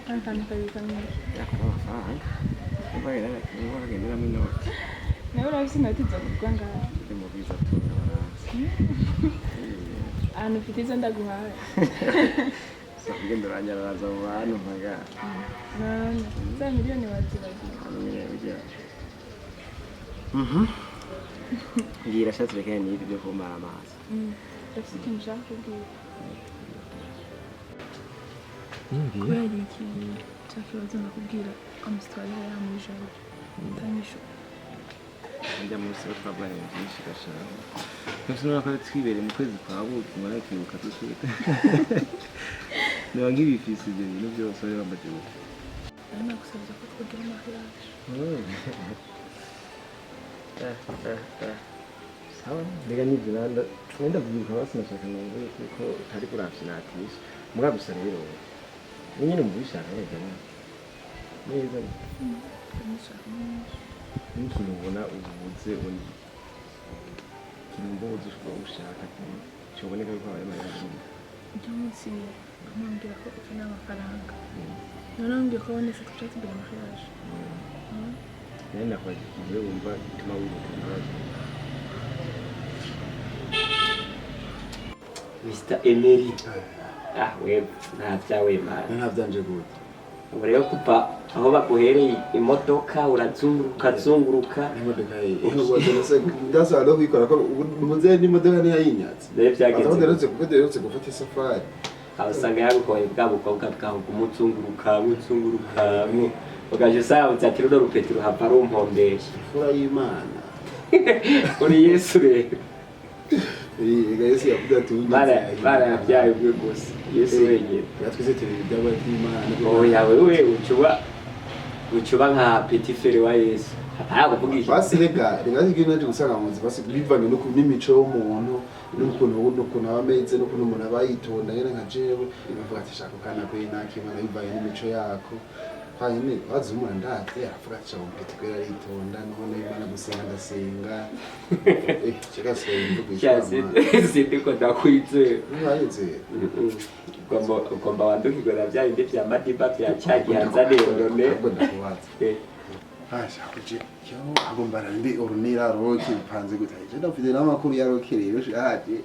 Anfang kayu kami. Ya, kalau faham. Apa ya? Ini lagi ni kami nak. Nah, orang sih nanti jadi gua enggak. Kita mau bisa tu. Anu fitisan dah gua. Sabihin doranya lah sama anu mereka. Nah, saya milion ni wajib lagi. Anu ni aja. Gila saya tu kan ni video pun mas. Tapi kan pergi. Kubera iki cyakibazo nakubwira amusitwari ya mujari tanyisho njya mu sura twabanye byinshi gashaka nose naka twibere mu kwezi kwa buki mara kibuka dusubite niba nk'ibifisi ibyo bintu byose ari bambaje gute ari nagusabye ko twogira amahiyaje sawa ndega nibyo nanda twenda byibuka basinashaka nango ko tari kurafinatisha mugagusa rero nyine mubishaka rega neza n'ikintu ubona ubuze undi kintu ushobora gushaka cyoboneka ko abaye amazi ibyo munsi nkamubwira ko ukeneye amafaranga noneho ngiye ko wonese twashatse kugira amafaranga nari nakwagiye wumva ituma wibuka Mr. Emery we ntavyawe mara ntavyanje gute ubu rero kuva aho baguhereye imodoka urazunguruka imodoka ye ndasaba no kwikora ko umuze n'imodoka ni yayinyatse rero byageze kuko gufata isafari abasanga yagukoye bwa bukobwa bwaho kumuzunguruka ugaje usanga ati runo rupetero hava rumpombesha fura y'Imana uri Yesu rero Yesu yavuze ati bara yabyaye ubwe gusa Yesu wenyine yatwize tebidaba y'Imana oya wewe ucuba nka petit frère wa Yesu kuvugisha basi rega ngiye naje gusanga mu basi bivanye no n'imico y'umuntu n'ukuntu abameze n'ukuntu umuntu abayitonda rero nka jewe ivuga ati shaka kana ko inakimana bivanye n'imico yako hanyuma bazumura ndate aravuga ati shaka petit frère aritonda none Imana gusenga ndasenga cyase imvugisha sindi ko ndakwizera ntibayize ugomba wandukirwa bya bindi bya madiba bya cyagihanza rero ne kuje cyo agomba ndi orunira roki bipanze gute je ndafite n'amakuru ya roki rero shaje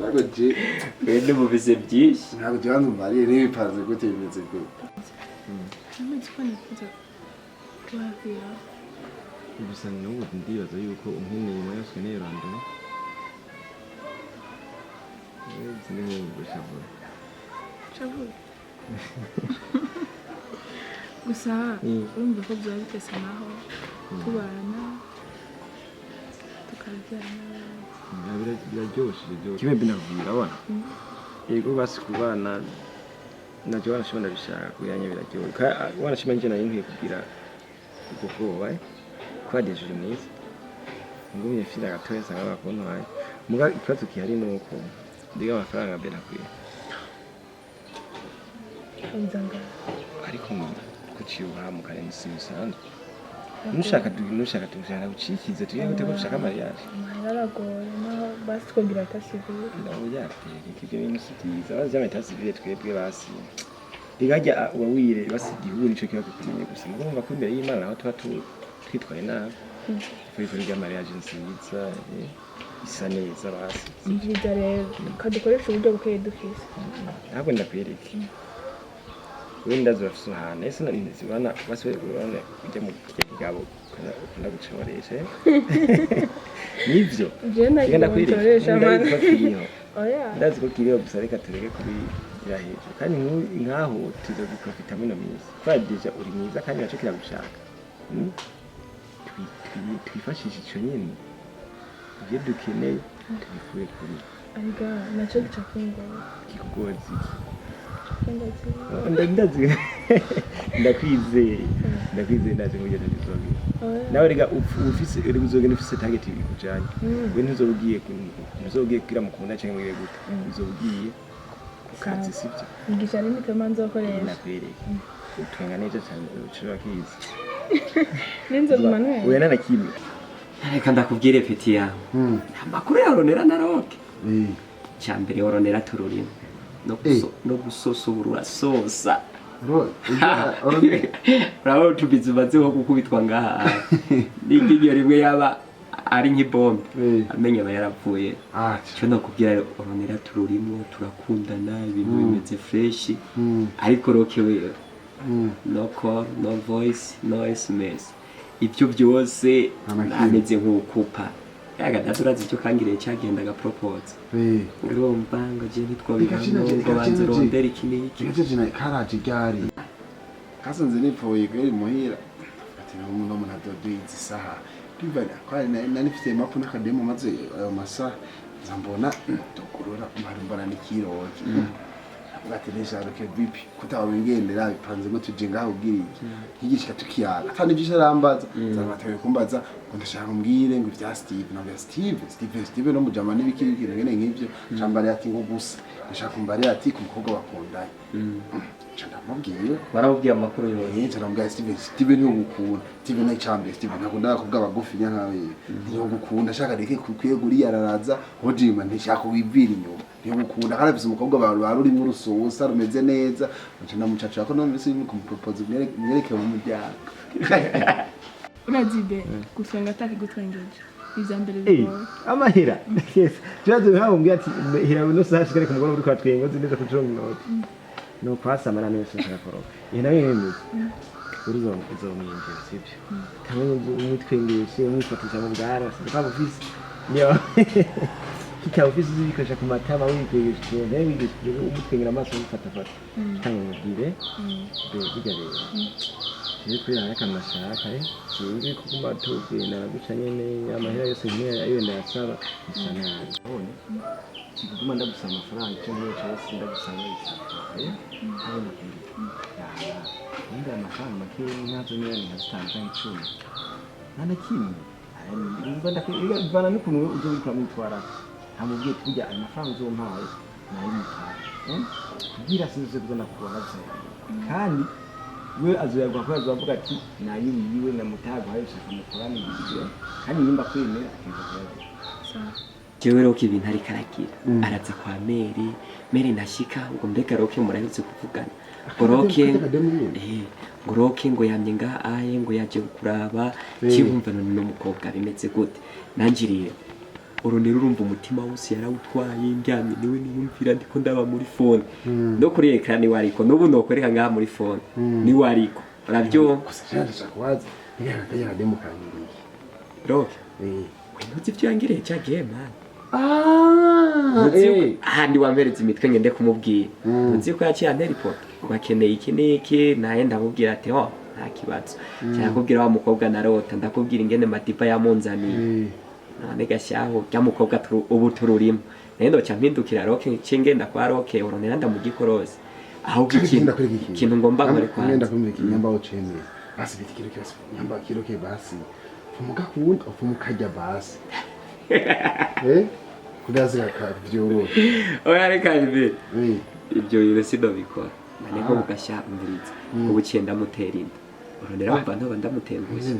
agoje bende mu bize byinshi ntabwo byanzu mbari bipanze gute bimeze gute namaze kuza kwabira gusa n'ubu ndibaza yuko umweneye mu yose ne rando zine ngushavura chavura gusa urumva ko byari bitese naho tubana tukabyarana biraryoshye kimwe binabwira abana yego basi kubana nacyo wanashobora bishaka kuyanya biraryoshye wanashima njye nayo nkwiye kugira ubwo bwoba kwagejeje mwiza ngumye fira gatoya sanga bakontwaye muga ikibazo kihari nuko ndiga amafaranga mbere nakwiye inzanga ariko kuciuha mu karensi bisanzwe nushaka tugusana gucikiza tugiye gute gushaka mariage maharagoye naho basi twogira tasivile ndaho yateye kibyo bintu sitiza bazama tasivile twebwe basi rigajya wawire basi gihuri ico kibazo kumenye gusa mugomba ko imbere y'Imana aho tuba twitwaye nabi Furi rya mariage nziza isa neza basi nziza rero kadukoresha uburyo bukeye dufise ntabwo ndakwereke wenda zafsuhana ese nizibana basi urane kujya mu kigabo kunda gucoresha nivyo ngenda kwitoresha mana oya ndazi ko kiriyo gusa reka tureke kuri iraheje kandi nkaho tuzo guprofita mino misi kwadeja uri mwiza kandi naco kiragushaka twifashisha ico nyene ibyo dukeneye tubikuye kuri ariko naco gicakungwa kikugozi ndakwizeye ndakwizeye ndaje ngo ngeze bizogira nawe rega ufise uri uzogenda ufise target ikujanye we ntuzobugiye kugira mukunda cyangwa mwire gute uzobugiye kukazi sivyo igisha nini kama nzokoresha nakwereke utwenga neza cyane ucura kizi ninzo kumanwe we nana kimwe reka ndakubwire peti yawe amakuru ya Ronera na Roke cyambere Ronera tururimo no gusosobura sosa Bravo tubizi bazeho gukubitwa ngaha n'ingiyo rimwe yaba ari nk'ibombe amenye aba yarapfuye cyo nakubwira Ronera tururimo turakundana ibintu bimeze fresh ariko Roke we no call no voice no SMS ibyo byose ameze nk'ukupa yaga daturazi icyo kangire cyagendaga propose urumva ngo je nitwabigano ngo banzirondera ikiniki kije karaje gari kasanze nipfuye kweri muhira ati n'umuntu adodoizi saha bivana kwari nanifite mapu n'akademo maze ayo masa zambona dokurura kumarimbana n'ikiroje ugateresha roke bipi kutawa bingendera bipanze ngo tuje ngaho ubwiriki nkigishika tukiyaga atani byisha rambaza zamatewe kumbaza ngo ndashaka mbwire ngo ibya Stiven no mujama n'ibikirikire ngene nk'ivyo cambare ati ngo gusa ndashaka kumbare ati ku mukobwa bakundanye cyanda mubwiye baramubwiye amakuru yoye cyarambwa Stiven yo gukunda Stiven n'icambe Stiven nakunda kubwa bagufi nyankawe niyo gukunda shaka reke kweguri araraza hojima ndashaka wibvira inyuma niyo gukunda karabise umukobwa baruri mu rusosa rumeze neza cyanda mucaca ko none se mu propose mwereke mu mujyaka urazibe gusenga ataki gutwengeje izambere bigoye amahera yes cyaje nkaho mbya ati hira no sashi kare kumugoro uri kwatwenga uzi neza kujonga note no kwasamara nese cyakoroka ina yemwe uzomwinjira sibyo kamwe umutwengeshe umwifatisha mu bwara sikaba office niyo kika office zibikasha ku matama wikwegeshe ne wigishije umutwengera amaso umufata fata tangire bigarere Niko yaraka mashaka sinzi kuguma tugenda guca nyene amahera yose nyene ayo ndasaba isanana none kiguma ndagusaba amafaranga cyo niyo cyose ndagusaba iki nabona kindi nda amafaranga make nkazo nyene ndastanga icumi nana kimwe nimba ndakwiga bana n'ukuntu uzobikora mwitwara ntamubwiye kujya amafaranga uzompaye nayo mutara kugira sinze kuzana kubona kandi we azoyagwa kwa azovuga ati nayo yiwe na mutago hayishaka mukorana ibyo kandi nimba kwemera akivuga jewe Roke ibintu ari karagira araza kwa Mary nashika ngo mbega Roke murahitse kuvugana Roke ngo yamye nga aye ngo yaje kuraba kibumva none n'umukobwa bimeze gute nanjiriye Ronera urumva umutima wose yarawutwaye ndyamye niwe niyumvira ndiko ndaba muri phone no kuri ekran ni wariko nubu nokwereka ngaha muri phone ni wariko uravyo kusashaka kwaza ngira demo kangiriye Roke ntuzi ibyo yangiriye cya game ndi wampereza imitwe ngende kumubwira ntuzi ko yaciye anteripota bakeneye iki niki naye ndamubwira ati nta kibazo cyakubwira wa mukobwa narota ndakubwira ingene matipa yamunzaniye none gashaho kya mukobwa ubu tururimo nendo cyampindukira Roke cingenda kwa Roke Ronera ndamugikoroze aho ikintu ngomba nkore kwa nenda kumika nyamba ocene basi bitikiro cyose nyamba kiroke basi fumuka kundi ofumukajya basi kudaza kavyoro oya reka ibe ibyo yirese ndabikora niko mugashya umviriza ubucyenda muterinda Ronera mva ndo bandamutenguze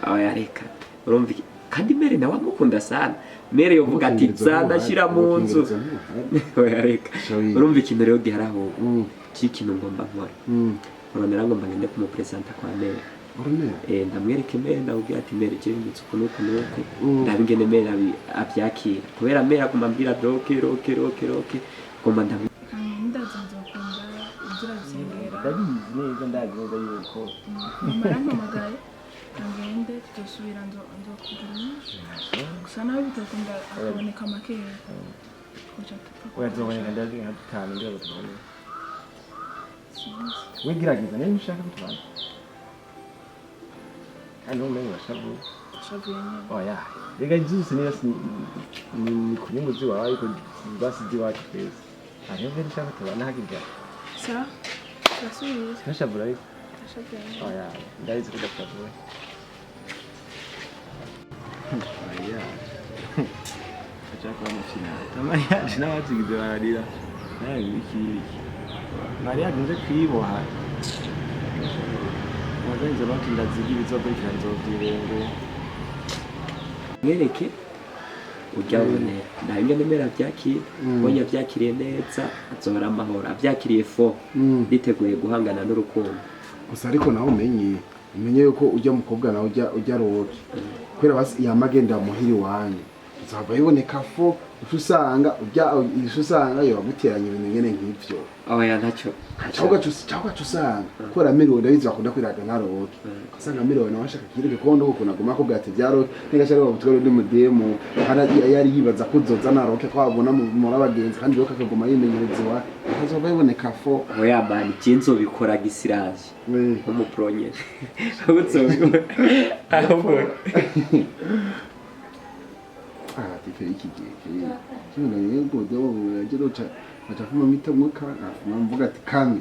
oya reka urumva kandi Mary nawe amukunda sana Mary yovuga ati zadashira mu nzu oya reka urumva ikintu rero giharaho cy'ikintu ngomba nkora Ronera ngomba ngende kumupresenta kwa Mary ndamwereke Mary ndabwira ati Mary je ngitse kunuko nuko ndabingene Mary abyakira kubera Mary akumambira Roke ngomba ndazanze bakunda ugira bisengera ndabizi neza ndazi neza yuko maramamagaye ngende tutosubira ndo kugurisha gusa nawe bitakunda akaboneka makeya oya tuzoboneka ndazi nka 5 ndio tubone wigiragiza niba ushaka kutubana kandi umenye bashavuye oya rega juice niyo ni kunyunguzi wawe ariko basi diwacu twese ariyo rero ushaka kutubana hakirya sa basubira nashabura ariko nofasha byinshi. Oya, ndabizi ko udapfavuye. Oya. Achaka wamufina. Maria n'abazigize bararira. Nawe iki. Maria nje kwiboha. Nazenze batinda zigi bizokurikira nzovyirenge. Mwereke ujya ubone nawe ingene mera byakira bonya byakiriye neza azora amahoro abyakiriye fo biteguye guhangana n'urukundo gusa ariko nawe umenye yuko ujya mukobwa nawe ujya roke kwera basi yamagenda muhiri wanyu uzaba yiboneka fo usanga yo guteranya ibintu ngene nk'ivyo oya ntacyo cyangwa usanga kora mero ndabizi bakunda kwiraga nkaroke usanga mero na washaka kireke ko ndo gukuna guma ko bwate byaro nigashari babutwara ndi mudemo yari yibaza ko uzoza naroke ko abona mu abagenzi kandi roke akaguma yimenyerezwa azoba yiboneka fo oya man kinzo bikora gisiraje mu pronye ubutso ahubwo tiferi kigiye kinga yego do yagero atafuma mitamwuka mvuga ati kame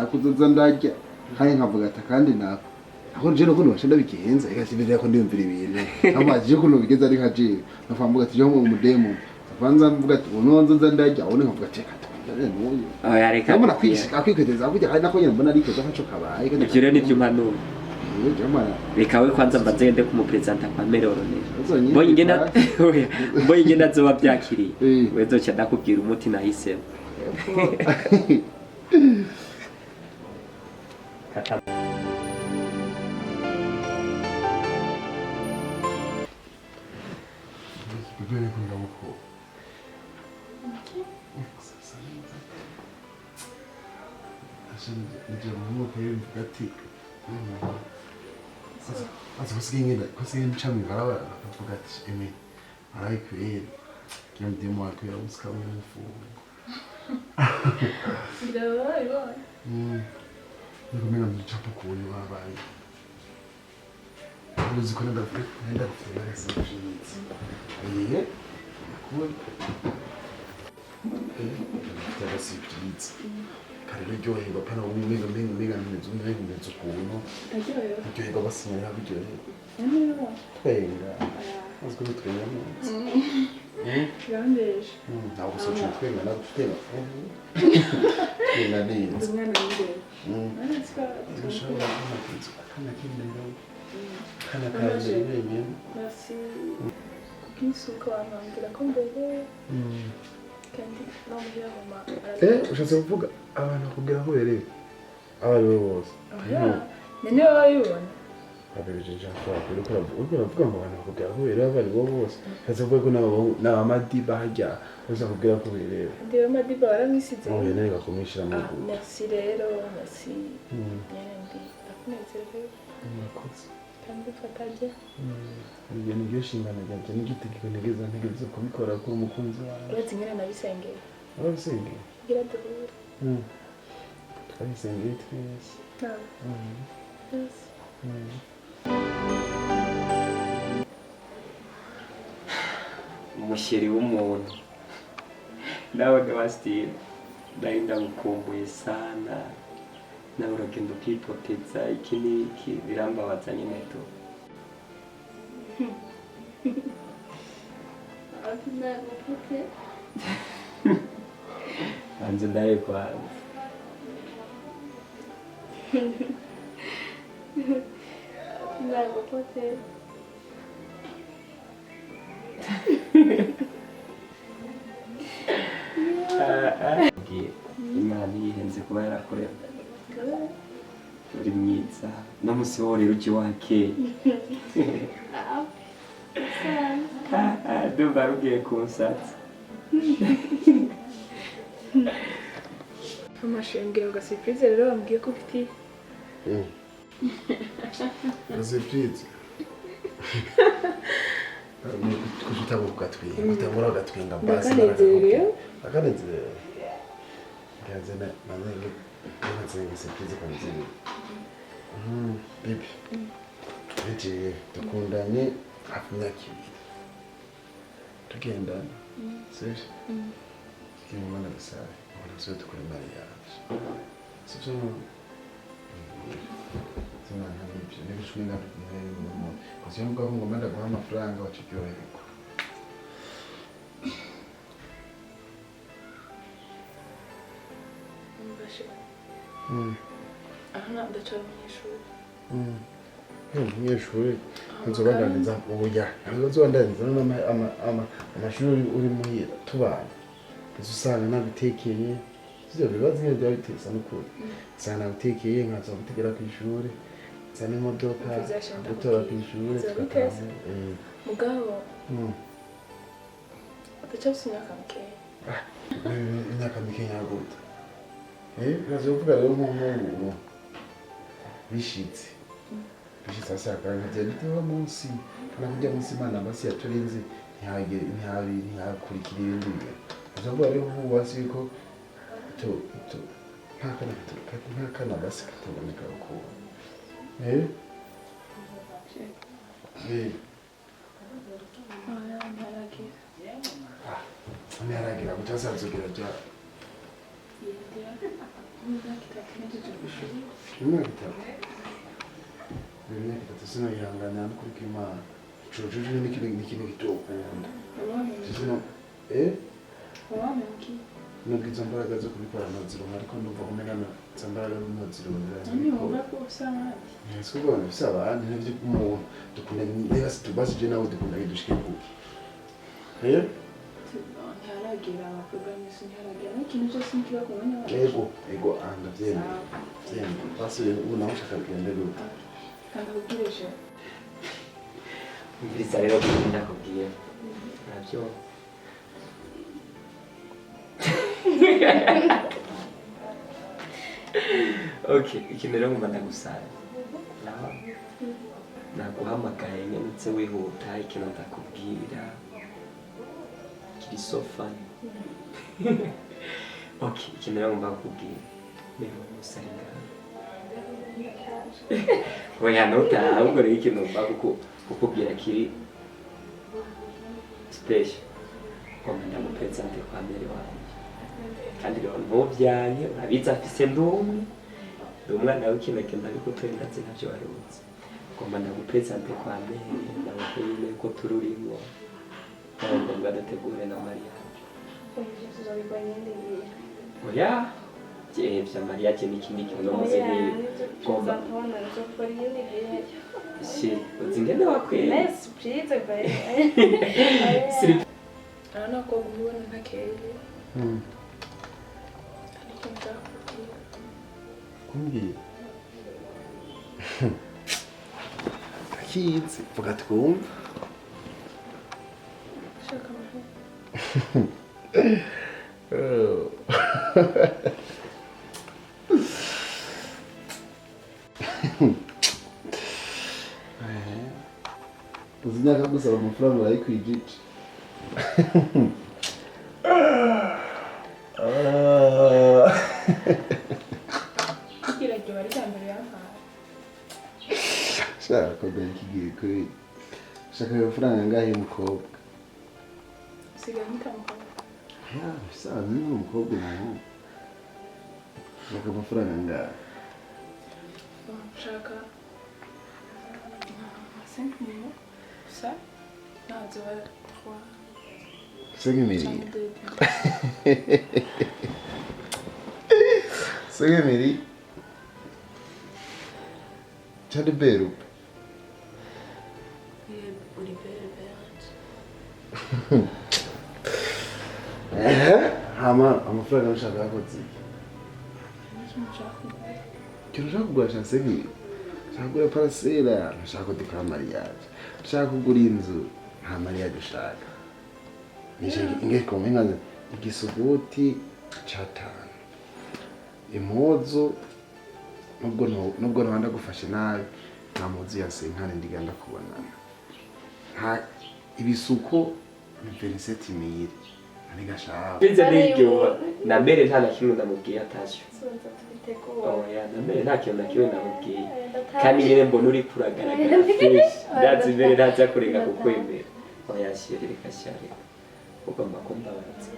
akuzoza ndajya kandi nkavuga ati kandi nako aho je no kuno bashenda bigenza ikasibira ko ndiyumvira ibintu amaje kuno bigeza ari nkaje nafamvuga ati jo mu mudemo avanza mvuga ati unozoza ndajya one nkavuga ati katwa n'uyu oya reka mbona kwiketeza kujya kandi nako nyine mbona ariko gafacho kabaye ibyo rero nibyo mpanuro bikawe kwanza mbazende kumupresenta kwa merorone boye ngenda zoba byakiriye wezoca ndakubwira umuti nahisemo Kusiye mchami barabara akavuga ati eme arayikwere kiyo ndimo akwera usika w'umufu Ndabaye. niko mena mchapa kuyo babaye uzi ko nenda kufera sibyizi ayiye kuwe nda sibyizi kare ryoherwa pana umwega neza ukuntu ryoherwa basinyira biryoherwa twenga azwi gutwenga Grandeje. ntabwo usoje twenga nagutwenga twenga neza Umwana w'indero. Ariko dushobora kumakiza kana kindero kana kaje nyene merci. Kisuka amambira ko mbere. Kandi namugira mama. ushatse kuvuga abantu kugira ko bereye abari bose nene wayibona abejeje kwa uriko uravuga mu bantu kugira ko bereye abari bose ushatse kuvuga ko n'abamadiba hajya uza kugira ko bereye ndiwe madiba baramisize nene gakomishira mu merci rero merci nyandi ndakunezerwe murakoze kandi fataje ibyo ni byo shingana ryanjye n'igitegeko ntegeza kubikora kuri umukunzi wawe uretse nyine nabisengeye ababisengeye gira duhure twabisengeye twese yes umusheri w'umuntu nawe gabastine ndari ndamukumbuye sana nawe uragenda ukipoteza iki n'iki birambabaza nyine tu hanze ndaye kwanza nagupote imana yihenze kuba yarakorera uri mwiza n'umunsi wo rero ujye wakeye ndumva rugiye kunsatsa amashengero ga surprise rero bambwiye ko ufite surprise kujutabo kukatwinga kutangura gatwinga mbasi akanezerewe ngazena manenge ngazenge surprise kanzini bibi eti tukundanye hafi imyaka ibiri tugendana sivyo kimwe mana bisabe ubona tuzo dukora mariage sivyo Sina ntabyo n'ibishwe n'umuntu kasi yo mugabo ngo menda guha amafaranga waciryoherwa aha ndacara umunyeshuri umunyeshuri nzobandaniza ubuya ntabwo nzobandaniza amashuri uri muhira tubana usanga nabitekeye ivyo bibazo nyine byaba biteza n'ukuri usanga nabitekeye nkaza gutegera ku ishuri nzana imodoka gutora ku ishuri tukataha mugabo utacafise imyaka mikeya imyaka mikeya gute uraza kuvuga rero nk'umuntu bishitse hasi akarangira bitewe munsi kana kujya munsi Imana basi yaturinze ntihakurikira ibindi bintu uzavuga rero ubu basi ko nta kana basi kataboneka uko ntiharagira gutazazogera ryari imyaka itatu imyaka itatu sinoyihanganira no kurika Imana icojoje n'ikintu kitokunda nubwo izo mbaraga zo kubikora ntazirunga ariko ndumva kumenya izo mbaraga ntazirunga siko bana bisa abandi n'ibyo umuntu dukunda niba situbasije nawe dukunda kidushike kuki ntiharagira abaprogrammisi ntiharagira n'ikintu cyose nikiba ku mwanya wacu ego anga vyemwe basi ubu nawe ushaka kugenda gute kandi ubwireje umviriza rero ibintu ndakubwiye nabyo okay ikintu rero ngomba ndagusaba naho naguhamagaye nyamutse wihuta ikintu ndakubwira kiri so funny okay ikintu rero ngomba kukubwira mbere umusenga oya nutaha ahubwo rero ikintu ngomba kukubwira kiri special ngomba ndagupezante kwa mbere wanjye kandi rero ntuvyanye urabizi afise ndumwe umwana w'ikinagenda ariko turi ndazi ntavyo warutse ngomba ndagupezante kwa mbere ndabakwiye ko tururimo kandi ngomba ndategure na Maria oya vya Maria n'ikindi kintu muze ni ngomba si uzingene wakwiye surprise bae ana ko kubona ntakeye ariko ndakubwira kumbwira akizi vuga twumva shaka mahe uzinyaka gusaba amafaranga urayikwigice kugira ngo bari cyambere yampaye shaka kigiye kuri shaka amafaranga ngahe mukobwa sigaye nikamuka ya bisaza ni umukobwa nawe shaka amafaranga ngahe shaka 5 millions ça non 3 5 millions 5 millions Chade beru amafaranga nshaka yakoze ikintu ushaka kugura cya 5 millions ushaka kugura parasera ushaka kudekora mariage ushaka kugura inzu nta mariage ushaka ingeko mwengaze igisuguti catanu impuzu nubwo ntwanda gufashe nabi nta mpuzu ya senkane ndiganda kubonana nta ibisuko ni 27,000 anigashaka bize n'iryo na mbere nta nakimwe ndamubwiye atasyo oya na mbere nta kintu nakimwe ndamubwiye kandi nyine mbona uri kuragaragara fresh ndazi mbere ntaza kureka kukwemera oya shiri reka shari ugomba kumbabaza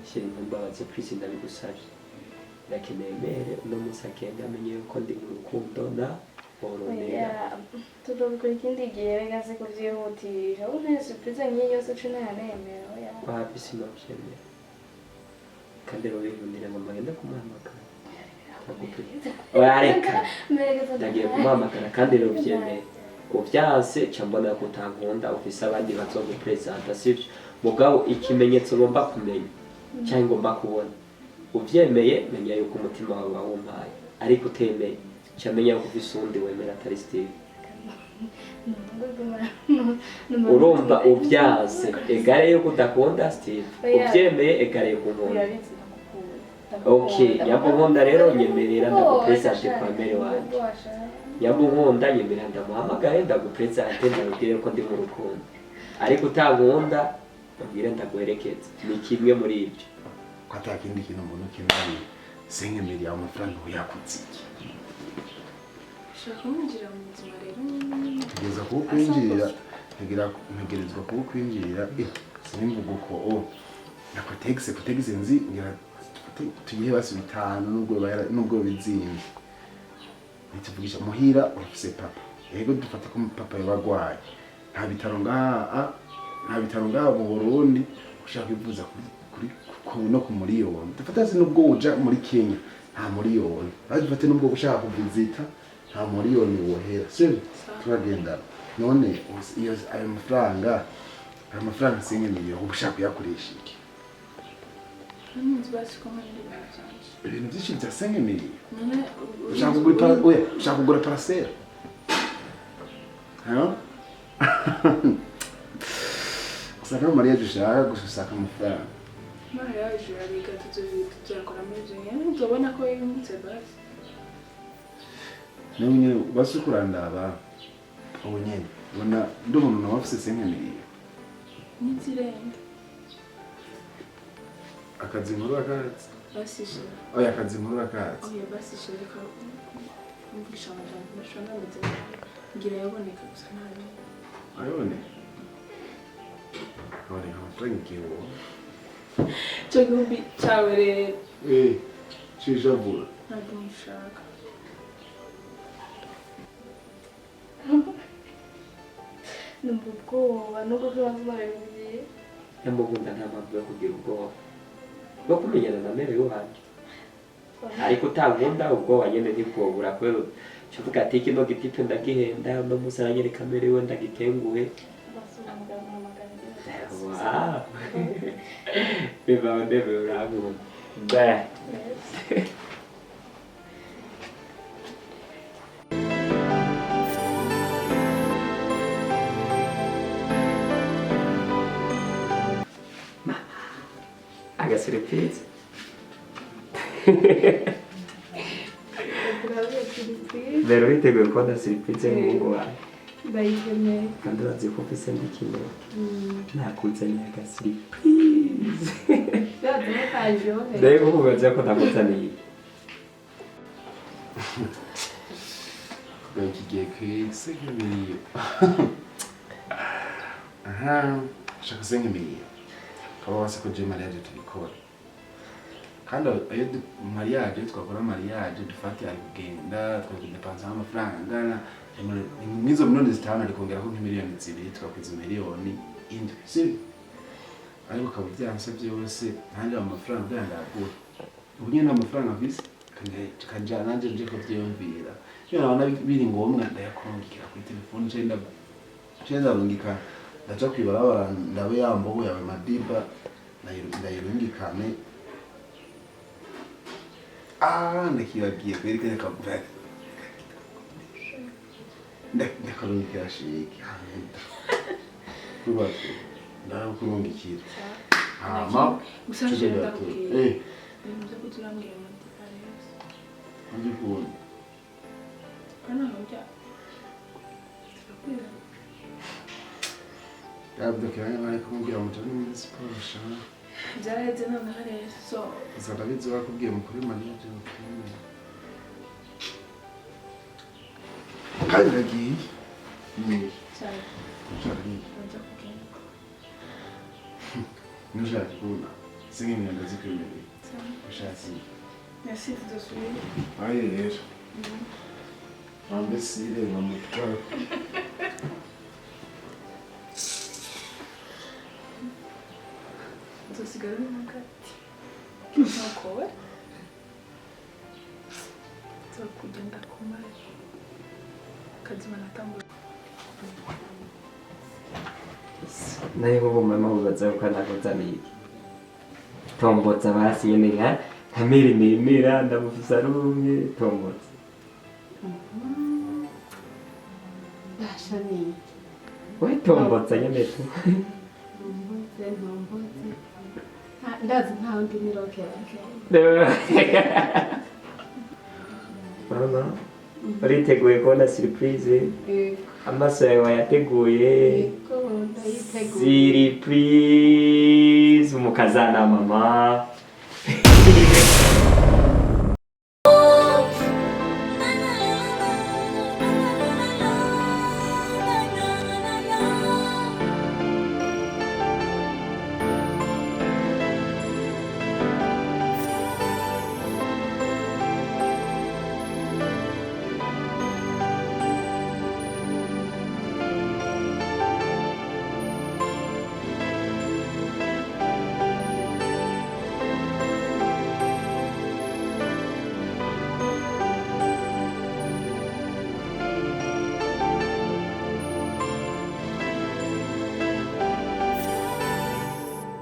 shiri kumbabaza please ndabigusabye ndakinemere uno munsi agenda amenye yuko ndi mu rukundo na Oronera. Tudobikora ikindi gihe rega se kuvyihutisha ubu nta surprise nk'iyi yose uca ntayanemera oya Wapi sinavyemera kandi rero bihundira ngo magenda kumuhamagara wareka ndagiye kumuhamagara kandi rero vyemeye uvyanse ca mbona ko utankunda ufise abandi bazogupresenta sivyo mugabo ikimenyetso ngomba kumenya cyangwa ngomba kubona uvyemeye menya yuko umutima wawe wawumpaye ariko utemeye camenya yuko ufise uwundi wemera atari Stiven urumva uvyanse egare yuko udakunda Stiven uvyemeye egare yuko unkunda okay nyamunkunda rero nyemerera ndagupresente kwa mere wanje nyamunkunda nyemerera ndamuhamagare ndagupresente ndabwire ko ndi mu rukundo ariko utankunda mbwire ndaguherekeza ni kimwe muri ibyo ko atakindi kintu umuntu kimwe senkemeri yawe amafaranga uyakutse iki shaka kwinjira mu buzima rero kugeza kuba kwinjirira ntegerezwa kuba kwinjirira sinimvuga uko nakotegise nzi ngira tugiye basi bitanu nubwo bizimye nituvugisha muhira urafise papa yego dufata ko papa yabagwaye nta bitaro ngaha mu Burundi ushaka kwivuza kuri no ku miliyoni dufata se nubwo uja muri Kenya nta miliyoni dufate nubwo ushaka kuvizita nta miliyoni wohera sivyo turagenda none iyo ayo mafaranga singemeye ubushaka kuyakoresha iki ibintu byinshi bya sengemeye ushaka kugura parasera usanga Mariya dushaka gushaka amafaranga Mariya reka tuzakora muri ibyo nyine tubona ko yungutse basi niba nyine basi kurandaba ubu nyine ubona ndi umuntu nawe afise sengemeye n'izirenda akazi nkuru akatsi basishe oya akazi nkuru akatsi oya basishe reka mvugisha amajambo nashona ndetse ngira yaboneka gusa nabi ayiboneka amafaranga igihugu cyo gihumbi cyawe rero cijabura ntabwo mushaka numva ubwoba nubwo kubanza marabigiye nyamugunda nta mpamvu yo kugira ubwoba bwo kumenyana na mere wanjye ariko utankunda ubwoba nyene ntibwobura kubera uvuga ati kino gitipe ndagihenda uno munsi aranyereka mere we ndagitenguhe bibaho ndebe urankunda agasurprise rero witeguye kubona surprise y'umuhungu wawe ndayishimiye kandi urazi ko ufise ndikino nakuzaniye agasurprise rero ubaze ko nakuzaniye iki gihe kwese nk'imiriyo aha shaka se nk'imiriyo kaba wase ko je mariage tubikora kandi ayo mariage twakora mariage dufate ari kugenda twakudepansa amafaranga angana nizo miliyoni zitanu ari kongera ko nk'imiliyoni zibiri twakwiza miliyoni indwi sibyo ariko kaba byanse byose nanjye amafaranga byandagura ubu nyine amafaranga afise kanja nanje nje ko byiyumvira iyo nabona biri ngombwa ndayakongera kuri telefone cyenda rungika ndaca kwibarabara ndabe yambogo yawe madiba ndayirungikane ndakibagiye kwerekana kavuga ndakarungikira shiki kubazo ndaho kurungikira hama gusaje ndakubwiye ibintu byo kuturambira madiba yose andi kubona kana hojya Abdokanye bari kumubwira mutari muri siporo shana byaraheze none rero so zarabizi bakubwiye mukuri mariage mukuri kandi nagiye cyane cyane bajya kugenda nujya kubona singe imyanda zikwemereye cyane ushatse Merci de suivre. Aye rero. Ambesire nkamutwara. Uzosigara n'umugati. Nuko we. Nzokugenda kumara. Kazima natangura. naye ko mama ubaza ko nakuzaniye tombotsa basi nyene nka mirimira ndamufisa rumwe tombotsa Bashani. we tombotsa nyene tu Ntombotse. Ndazi nta undi mirokera. mama uriteguye kubona surprise amaso yawe wayateguye surprise umukazana mama